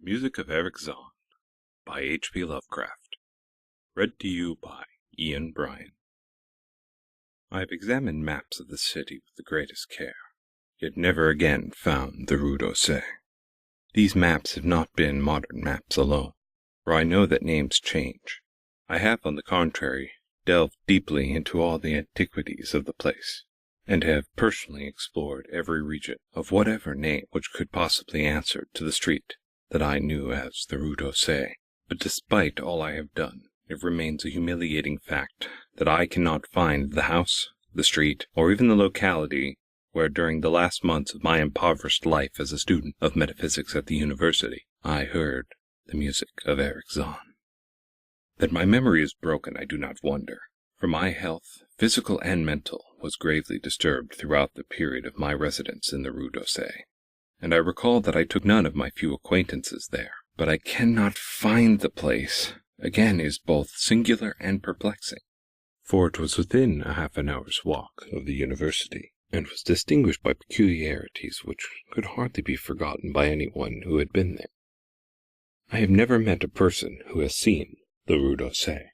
Music of Erich Zann by H.P. Lovecraft. Read to you by Ian Bryan. I have examined maps of the city with the greatest care, yet never again found the Rue d'Orsay. These maps have not been modern maps alone, for I know that names change. I have, on the contrary, delved deeply into all the antiquities of the place, and have personally explored every region of whatever name which could possibly answer to the street that I knew as the Rue d'Orsay. But despite all I have done, it remains a humiliating fact that I cannot find the house, the street, or even the locality where during the last months of my impoverished life as a student of metaphysics at the university, I heard the music of Erich Zann. That my memory is broken I do not wonder, for my health, physical and mental, was gravely disturbed throughout the period of my residence in the Rue d'Orsay, and I recall that I took none of my few acquaintances there. But I cannot find the place, again, is both singular and perplexing, for it was within a half an hour's walk of the university, and was distinguished by peculiarities which could hardly be forgotten by anyone who had been there. I have never met a person who has seen the Rue d'Orsay.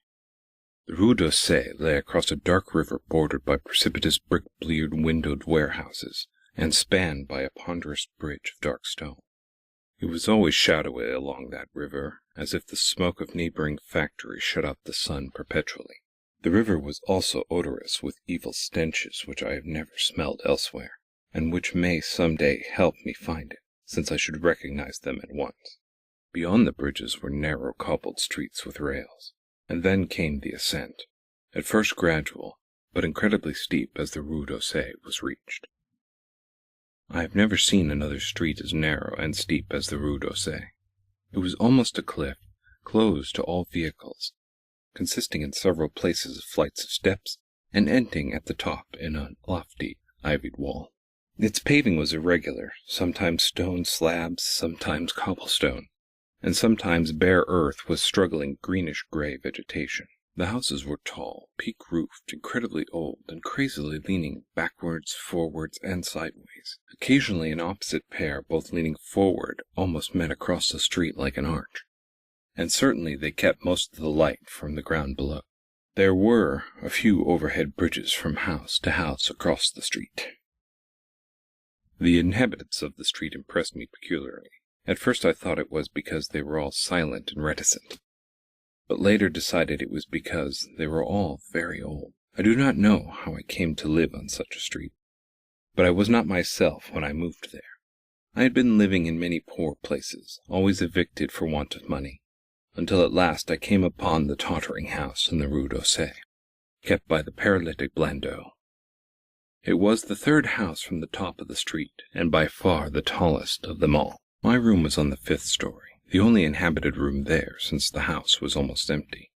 The Rue d'Orsay lay across a dark river bordered by precipitous brick-bleared windowed warehouses, and spanned by a ponderous bridge of dark stone. It was always shadowy along that river, as if the smoke of neighboring factories shut out the sun perpetually. The river was also odorous with evil stenches which I have never smelled elsewhere, and which may some day help me find it, since I should recognize them at once. Beyond the bridges were narrow cobbled streets with rails, and then came the ascent, at first gradual, but incredibly steep as the Rue d'Orsay was reached. I have never seen another street as narrow and steep as the Rue d'Orsay. It was almost a cliff, closed to all vehicles, consisting in several places of flights of steps, and ending at the top in a lofty, ivied wall. Its paving was irregular, sometimes stone slabs, sometimes cobblestone, and sometimes bare earth with struggling greenish-gray vegetation. The houses were tall, peak-roofed, incredibly old, and crazily leaning backwards, forwards, and sideways. Occasionally an opposite pair, both leaning forward, almost met across the street like an arch, and certainly they kept most of the light from the ground below. There were a few overhead bridges from house to house across the street. The inhabitants of the street impressed me peculiarly. At first I thought it was because they were all silent and reticent, but later decided it was because they were all very old. I do not know how I came to live on such a street, but I was not myself when I moved there. I had been living in many poor places, always evicted for want of money, until at last I came upon the tottering house in the Rue d'Orsay, kept by the paralytic Blandot. It was the third house from the top of the street, and by far the tallest of them all. My room was on the 5th story, the only inhabited room there, since the house was almost empty.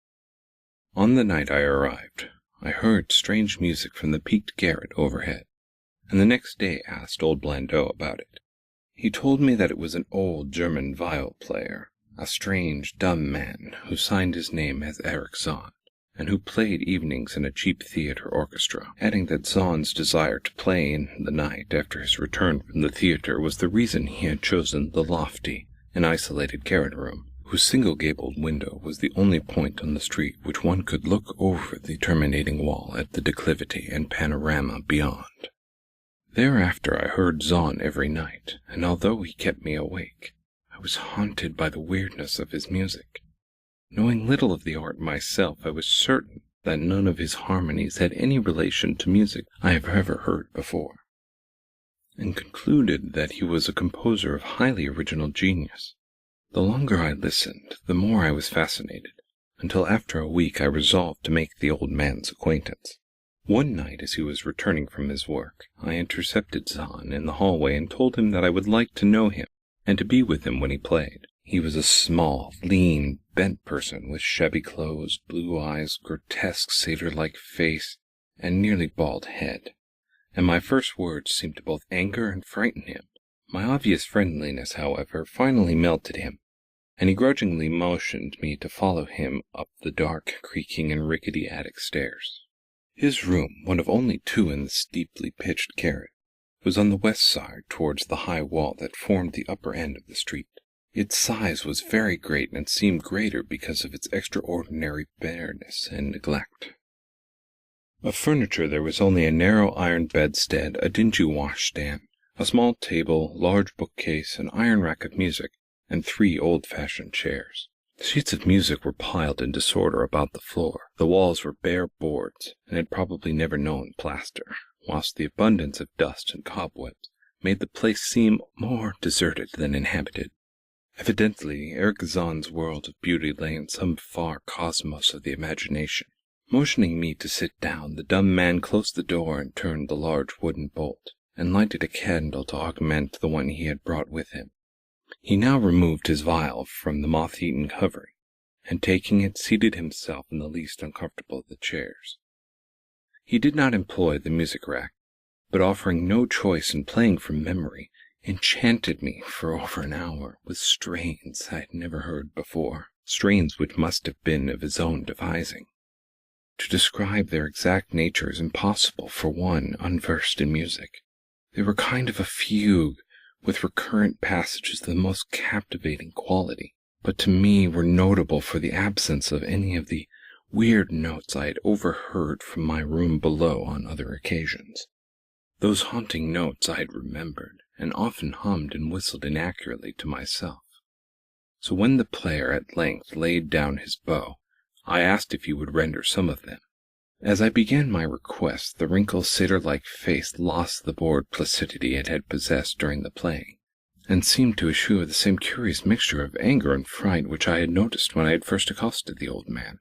On the night I arrived, I heard strange music from the peaked garret overhead, and the next day asked old Blandot about it. He told me that it was an old German viol player, a strange, dumb man, who signed his name as Erich Zann, and who played evenings in a cheap theatre orchestra, adding that Zann's desire to play in the night after his return from the theatre was the reason he had chosen the lofty and isolated garret room, whose single-gabled window was the only point on the street which one could look over the terminating wall at the declivity and panorama beyond. Thereafter I heard Zann every night, and although he kept me awake, I was haunted by the weirdness of his music. Knowing little of the art myself, I was certain that none of his harmonies had any relation to music I have ever heard before, and concluded that he was a composer of highly original genius. The longer I listened, the more I was fascinated, until after a week I resolved to make the old man's acquaintance. One night, as he was returning from his work, I intercepted Zahn in the hallway and told him that I would like to know him, and to be with him when he played. He was a small, lean, bent person with shabby clothes, blue eyes, grotesque satyr-like face, and nearly bald head, and my first words seemed to both anger and frighten him. My obvious friendliness, however, finally melted him, and he grudgingly motioned me to follow him up the dark, creaking, and rickety attic stairs. His room, one of only 2 in the steeply pitched garret, was on the west side towards the high wall that formed the upper end of the street. Its size was very great and seemed greater because of its extraordinary bareness and neglect. Of furniture there was only a narrow iron bedstead, a dingy washstand, a small table, large bookcase, an iron rack of music, and 3 old-fashioned chairs. Sheets of music were piled in disorder about the floor. The walls were bare boards, and had probably never known plaster, whilst the abundance of dust and cobwebs made the place seem more deserted than inhabited. Evidently, Erich Zann's world of beauty lay in some far cosmos of the imagination. Motioning me to sit down, the dumb man closed the door and turned the large wooden bolt, and lighted a candle to augment the one he had brought with him. He now removed his vial from the moth-eaten covering, and taking it, seated himself in the least uncomfortable of the chairs. He did not employ the music rack, but offering no choice in playing from memory, enchanted me for over an hour with strains I had never heard before, strains which must have been of his own devising. To describe their exact nature is impossible for one unversed in music. They were kind of a fugue, with recurrent passages of the most captivating quality, but to me were notable for the absence of any of the weird notes I had overheard from my room below on other occasions. Those haunting notes I had remembered, and often hummed and whistled inaccurately to myself. So when the player at length laid down his bow, I asked if he would render some of them. As I began my request, the wrinkled satyr-like face lost the bored placidity it had possessed during the playing, and seemed to eschew the same curious mixture of anger and fright which I had noticed when I had first accosted the old man.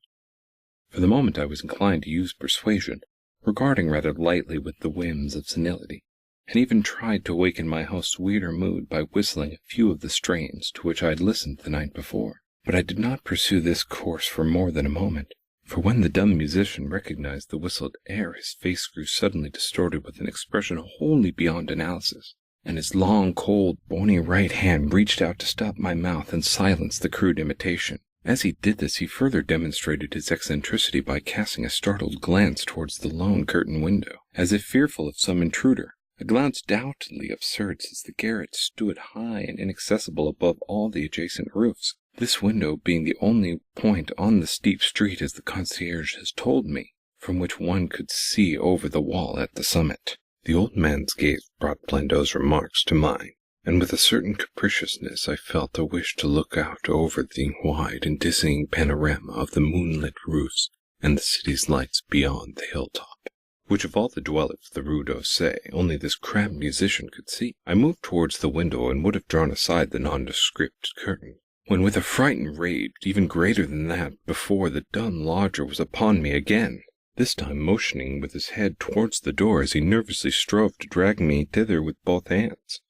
For the moment I was inclined to use persuasion, regarding rather lightly with the whims of senility, and even tried to awaken my host's weirder mood by whistling a few of the strains to which I had listened the night before. But I did not pursue this course for more than a moment, for when the dumb musician recognized the whistled air, his face grew suddenly distorted with an expression wholly beyond analysis, and his long, cold, bony right hand reached out to stop my mouth and silence the crude imitation. As he did this, he further demonstrated his eccentricity by casting a startled glance towards the lone curtained window, as if fearful of some intruder, a glance doubtedly absurd since the garret stood high and inaccessible above all the adjacent roofs, this window being the only point on the steep street, as the concierge has told me, from which one could see over the wall at the summit. The old man's gaze brought Blandot's remarks to mind, and with a certain capriciousness I felt a wish to look out over the wide and dizzying panorama of the moonlit roofs and the city's lights beyond the hilltop, which of all the dwellers of the Rue d'Orsay only this crabbed musician could see. I moved towards the window and would have drawn aside the nondescript curtain, when with a frightened rage even greater than that before, the dumb lodger was upon me again, this time motioning with his head towards the door as he nervously strove to drag me thither with both hands.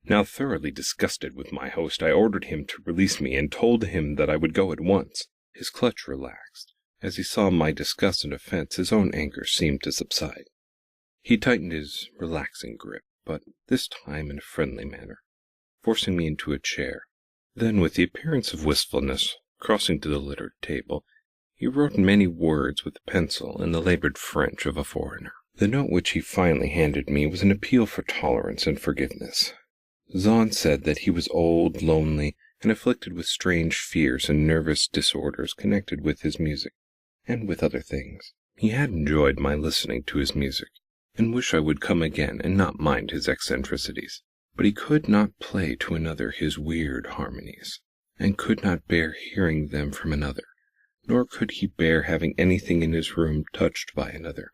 Now thoroughly disgusted with my host, I ordered him to release me and told him that I would go at once. His clutch relaxed. As he saw my disgust and offense, his own anger seemed to subside. He tightened his relaxing grip, but this time in a friendly manner, forcing me into a chair. Then, with the appearance of wistfulness, crossing to the littered table, he wrote many words with a pencil in the labored French of a foreigner. The note which he finally handed me was an appeal for tolerance and forgiveness. Zahn said that he was old, lonely, and afflicted with strange fears and nervous disorders connected with his music, and with other things. He had enjoyed my listening to his music, and wished I would come again and not mind his eccentricities. But he could not play to another his weird harmonies, and could not bear hearing them from another, nor could he bear having anything in his room touched by another.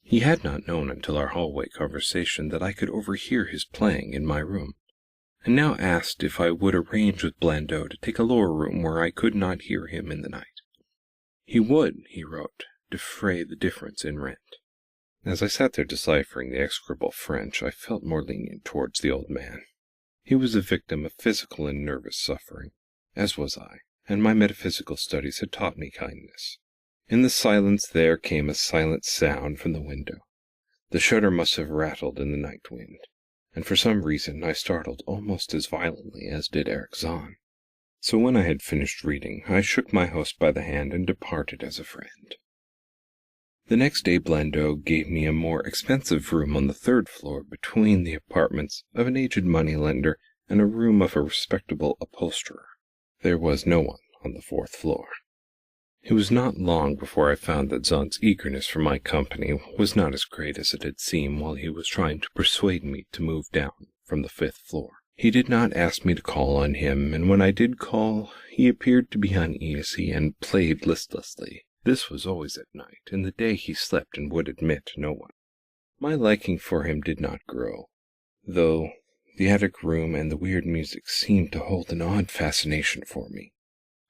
He had not known until our hallway conversation that I could overhear his playing in my room, and now asked if I would arrange with Blandot to take a lower room where I could not hear him in the night. He would, he wrote, defray the difference in rent. As I sat there deciphering the execrable French, I felt more lenient towards the old man. He was a victim of physical and nervous suffering, as was I, and my metaphysical studies had taught me kindness. In the silence there came a silent sound from the window. The shutter must have rattled in the night wind, and for some reason I startled almost as violently as did Erich Zann. So when I had finished reading, I shook my host by the hand and departed as a friend. The next day Blandot gave me a more expensive room on the 3rd floor between the apartments of an aged moneylender and a room of a respectable upholsterer. There was no one on the 4th floor. It was not long before I found that Zahn's eagerness for my company was not as great as it had seemed while he was trying to persuade me to move down from the 5th floor. He did not ask me to call on him, and when I did call, he appeared to be uneasy and played listlessly. This was always at night. In the day he slept and would admit no one. My liking for him did not grow, though the attic room and the weird music seemed to hold an odd fascination for me.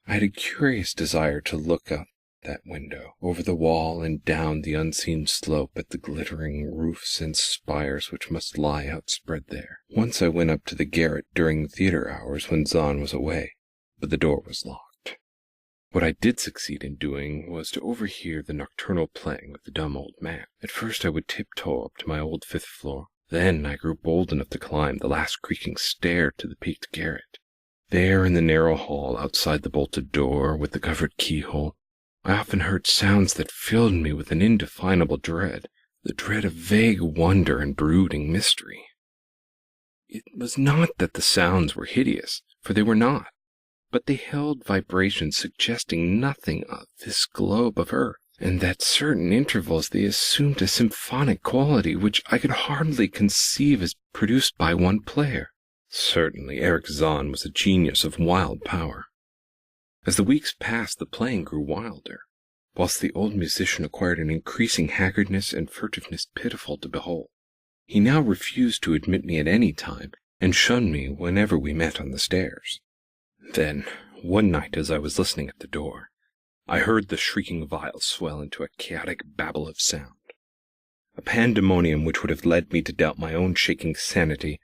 I had a curious desire to look up that window, over the wall and down the unseen slope at the glittering roofs and spires which must lie outspread there. Once I went up to the garret during theater hours when Zahn was away, but the door was locked. What I did succeed in doing was to overhear the nocturnal playing of the dumb old man. At first I would tiptoe up to my old 5th floor. Then I grew bold enough to climb the last creaking stair to the peaked garret. There in the narrow hall outside the bolted door with the covered keyhole, I often heard sounds that filled me with an indefinable dread, the dread of vague wonder and brooding mystery. It was not that the sounds were hideous, for they were not, but they held vibrations suggesting nothing of this globe of earth, and at certain intervals they assumed a symphonic quality which I could hardly conceive as produced by one player. Certainly Erich Zann was a genius of wild power. As the weeks passed, the playing grew wilder, whilst the old musician acquired an increasing haggardness and furtiveness pitiful to behold. He now refused to admit me at any time, and shunned me whenever we met on the stairs. Then, one night as I was listening at the door, I heard the shrieking vials swell into a chaotic babble of sound, a pandemonium which would have led me to doubt my own shaking sanity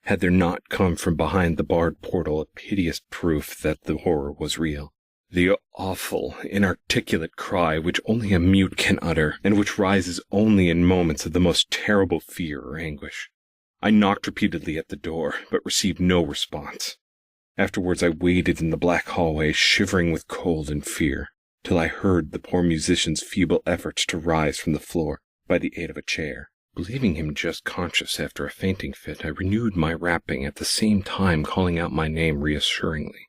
had there not come from behind the barred portal a piteous proof that the horror was real. The awful, inarticulate cry which only a mute can utter, and which rises only in moments of the most terrible fear or anguish. I knocked repeatedly at the door, but received no response. Afterwards I waited in the black hallway, shivering with cold and fear, till I heard the poor musician's feeble efforts to rise from the floor by the aid of a chair. Believing him just conscious after a fainting fit, I renewed my rapping, at the same time calling out my name reassuringly.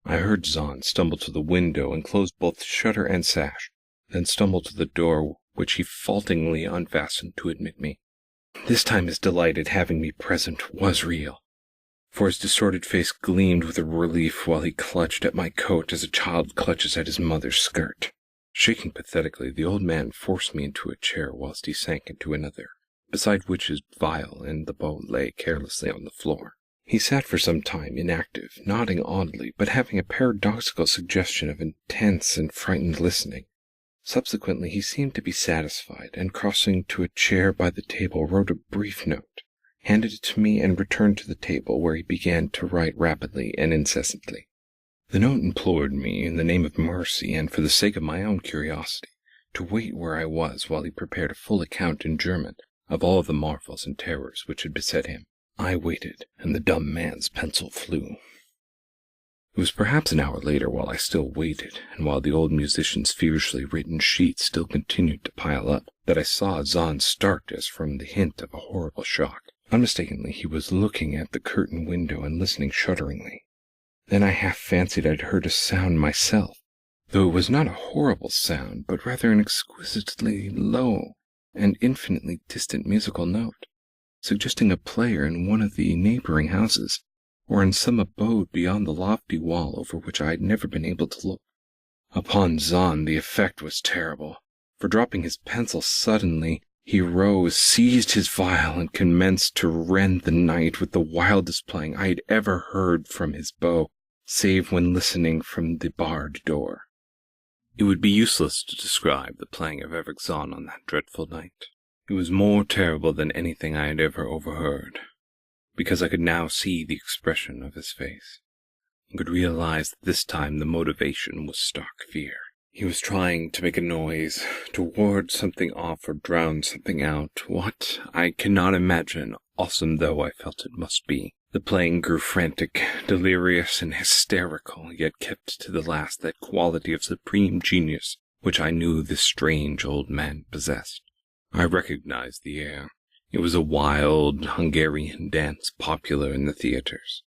I heard Zahn stumble to the window and close both shutter and sash, then stumble to the door, which he falteringly unfastened to admit me. This time his delight at having me present was real, for his distorted face gleamed with relief while he clutched at my coat as a child clutches at his mother's skirt. Shaking pathetically, the old man forced me into a chair whilst he sank into another, beside which his vial and the bow lay carelessly on the floor. He sat for some time inactive, nodding oddly, but having a paradoxical suggestion of intense and frightened listening. Subsequently he seemed to be satisfied, and crossing to a chair by the table wrote a brief note, handed it to me, and returned to the table, where he began to write rapidly and incessantly. The note implored me, in the name of mercy and for the sake of my own curiosity, to wait where I was while he prepared a full account in German of all the marvels and terrors which had beset him. I waited, and the dumb man's pencil flew. It was perhaps an hour later, while I still waited, and while the old musician's feverishly written sheets still continued to pile up, that I saw Zahn start as from the hint of a horrible shock. Unmistakably he was looking at the curtained window and listening shudderingly. Then I half fancied I'd heard a sound myself, though it was not a horrible sound, but rather an exquisitely low and infinitely distant musical note, suggesting a player in one of the neighboring houses, or in some abode beyond the lofty wall over which I had never been able to look. Upon Zahn the effect was terrible, for dropping his pencil suddenly, he rose, seized his viol, and commenced to rend the night with the wildest playing I had ever heard from his bow, save when listening from the barred door. It would be useless to describe the playing of Erich Zann on that dreadful night. It was more terrible than anything I had ever overheard, because I could now see the expression of his face, and could realize that this time the motivation was stark fear. He was trying to make a noise, to ward something off or drown something out. What? I cannot imagine, awesome though I felt it must be. The playing grew frantic, delirious, and hysterical, yet kept to the last that quality of supreme genius which I knew this strange old man possessed. I recognized the air. It was a wild Hungarian dance popular in the theatres.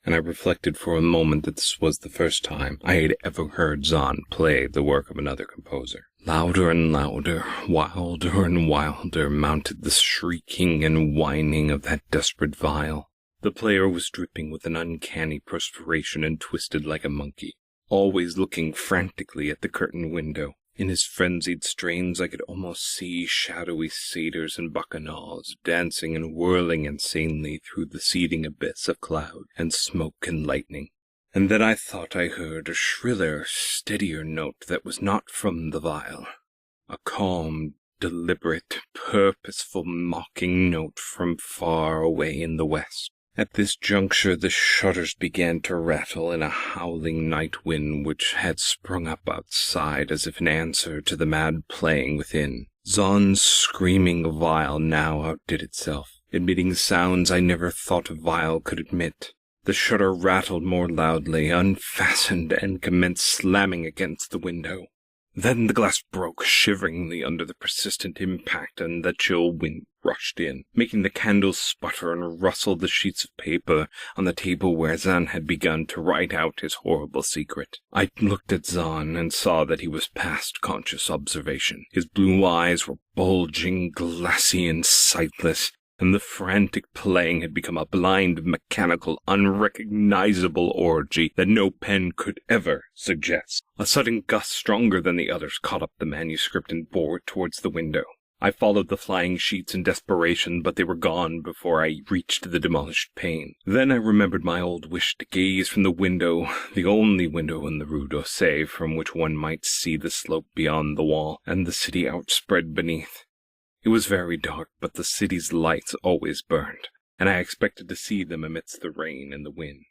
and I reflected for a moment that this was the first time I had ever heard Zahn play the work of another composer. Louder and louder, wilder and wilder, mounted the shrieking and whining of that desperate viol. The player was dripping with an uncanny perspiration and twisted like a monkey, always looking frantically at the curtained window. In his frenzied strains I could almost see shadowy satyrs and bacchanals dancing and whirling insanely through the seething abyss of cloud and smoke and lightning. And then I thought I heard a shriller, steadier note that was not from the viol, a calm, deliberate, purposeful, mocking note from far away in the west. At this juncture the shutters began to rattle in a howling night wind which had sprung up outside as if in answer to the mad playing within. Zahn's screaming viol now outdid itself, emitting sounds I never thought a viol could emit. The shutter rattled more loudly, unfastened, and commenced slamming against the window. Then the glass broke shiveringly under the persistent impact, and the chill wind rushed in, making the candles sputter and rustle the sheets of paper on the table where Zahn had begun to write out his horrible secret. I looked at Zahn and saw that he was past conscious observation. His blue eyes were bulging, glassy, and sightless, and the frantic playing had become a blind, mechanical, unrecognizable orgy that no pen could ever suggest. A sudden gust stronger than the others caught up the manuscript and bore it towards the window. I followed the flying sheets in desperation, but they were gone before I reached the demolished pane. Then I remembered my old wish to gaze from the window, the only window in the Rue d'Orsay from which one might see the slope beyond the wall, and the city outspread beneath. It was very dark, but the city's lights always burned, and I expected to see them amidst the rain and the wind.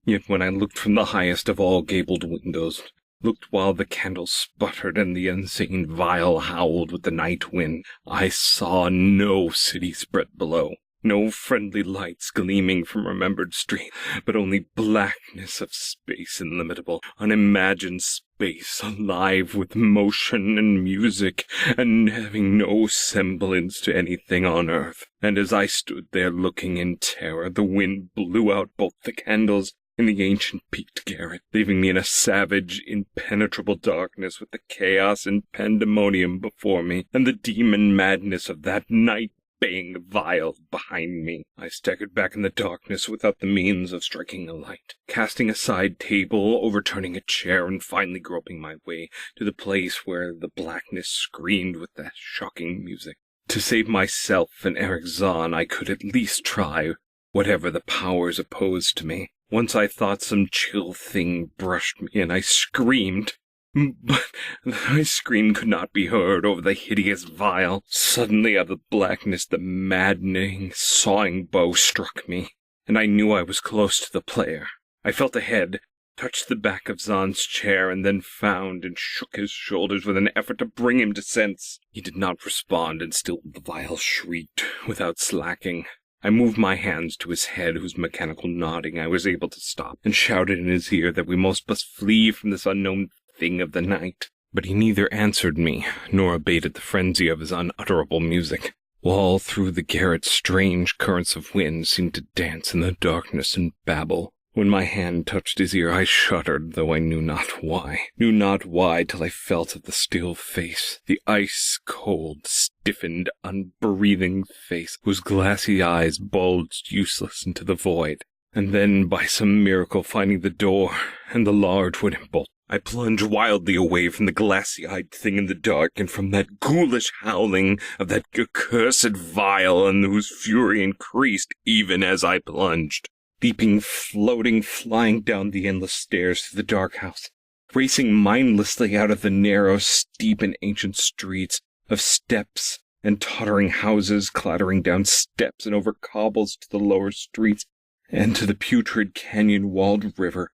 Yet when I looked from the highest of all gabled windows, looked while the candles sputtered and the insane viol howled with the night wind, I saw no city spread below, no friendly lights gleaming from remembered streets, but only blackness of space illimitable, unimagined space, alive with motion and music, and having no semblance to anything on earth. And as I stood there looking in terror, the wind blew out both the candles in the ancient peaked garret, leaving me in a savage, impenetrable darkness with the chaos and pandemonium before me, and the demon madness of that night-baying viol behind me. I staggered back in the darkness without the means of striking a light, casting aside a table, overturning a chair, and finally groping my way to the place where the blackness screamed with that shocking music. To save myself and Erich Zann, I could at least try, whatever the powers opposed to me. Once I thought some chill thing brushed me, and I screamed. But my scream could not be heard over the hideous viol. Suddenly out of the blackness the maddening, sawing bow struck me, and I knew I was close to the player. I felt a head, touched the back of Zahn's chair, and then found and shook his shoulders with an effort to bring him to sense. He did not respond, and still the viol shrieked without slacking. I moved my hands to his head, whose mechanical nodding I was able to stop, and shouted in his ear that we must flee from this unknown thing of the night. But he neither answered me, nor abated the frenzy of his unutterable music. All through the garret strange currents of wind seemed to dance in the darkness and babble. When my hand touched his ear I shuddered, though I knew not why. Knew not why till I felt of the still face, the ice-cold, stiffened, unbreathing face, whose glassy eyes bulged useless into the void. And then, by some miracle, finding the door and the large wooden bolt, I plunged wildly away from the glassy-eyed thing in the dark, and from that ghoulish howling of that accursed viol, and whose fury increased even as I plunged. Leaping, floating, flying down the endless stairs to the dark house, racing mindlessly out of the narrow, steep, and ancient streets of steps and tottering houses, clattering down steps and over cobbles to the lower streets and to the putrid canyon-walled river,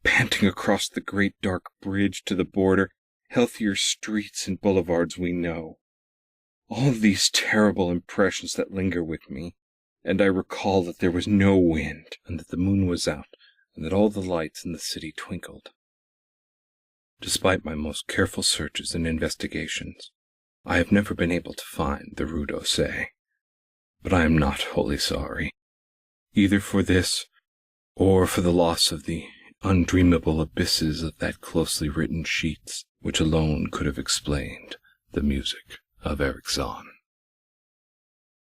panting across the great dark bridge to the border, healthier streets and boulevards we know. All of these terrible impressions that linger with me, and I recall that there was no wind, and that the moon was out, and that all the lights in the city twinkled. Despite my most careful searches and investigations, I have never been able to find the Rue d'Orsay, but I am not wholly sorry, either for this or for the loss of the undreamable abysses of that closely written sheets which alone could have explained the music of Erich Zann.